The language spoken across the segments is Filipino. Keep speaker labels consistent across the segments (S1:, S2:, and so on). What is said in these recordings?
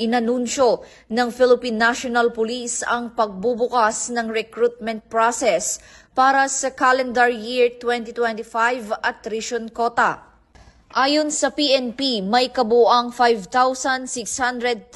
S1: inanunsyo ng Philippine National Police ang pagbubukas ng recruitment process para sa calendar year 2025 attrition quota. Ayon sa PNP, may kabuuang 5,639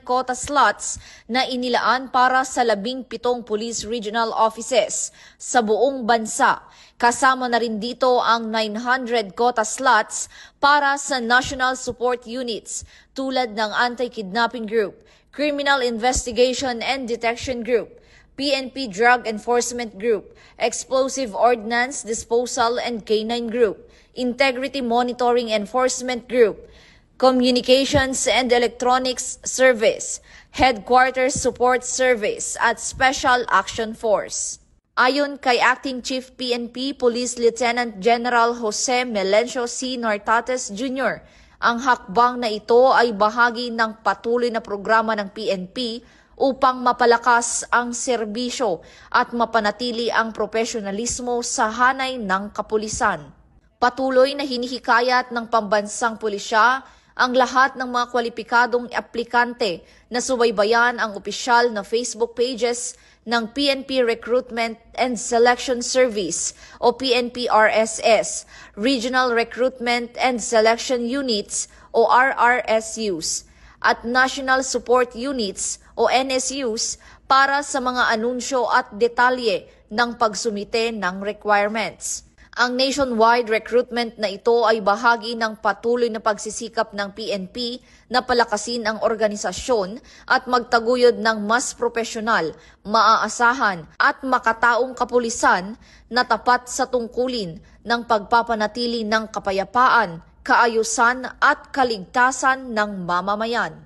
S1: quota slots na inilaan para sa 17 police regional offices sa buong bansa. Kasama na rin dito ang 900 quota slots para sa national support units tulad ng Anti-Kidnapping Group, Criminal Investigation and Detection Group, PNP Drug Enforcement Group, Explosive Ordnance Disposal and K9 Group, Integrity Monitoring Enforcement Group, Communications and Electronics Service, Headquarters Support Service at Special Action Force. Ayon kay Acting Chief PNP Police Lieutenant General Jose Melencio C. Nartates Jr., ang hakbang na ito ay bahagi ng patuloy na programa ng PNP upang mapalakas ang serbisyo at mapanatili ang profesionalismo sa hanay ng kapulisan. Patuloy na hinihikayat ng pambansang pulisya ang lahat ng mga kwalipikadong aplikante na subaybayan ang opisyal na Facebook pages ng PNP Recruitment and Selection Service o PNP RSS, Regional Recruitment and Selection Units o RRSUs, at National Support Units o NSUs para sa mga anunsyo at detalye ng pagsumite ng requirements. Ang nationwide recruitment na ito ay bahagi ng patuloy na pagsisikap ng PNP na palakasin ang organisasyon at magtaguyod ng mas propesyonal, maaasahan at makataong kapulisan na tapat sa tungkulin ng pagpapanatili ng kapayapaan, kaayusan at kaligtasan ng mamamayan.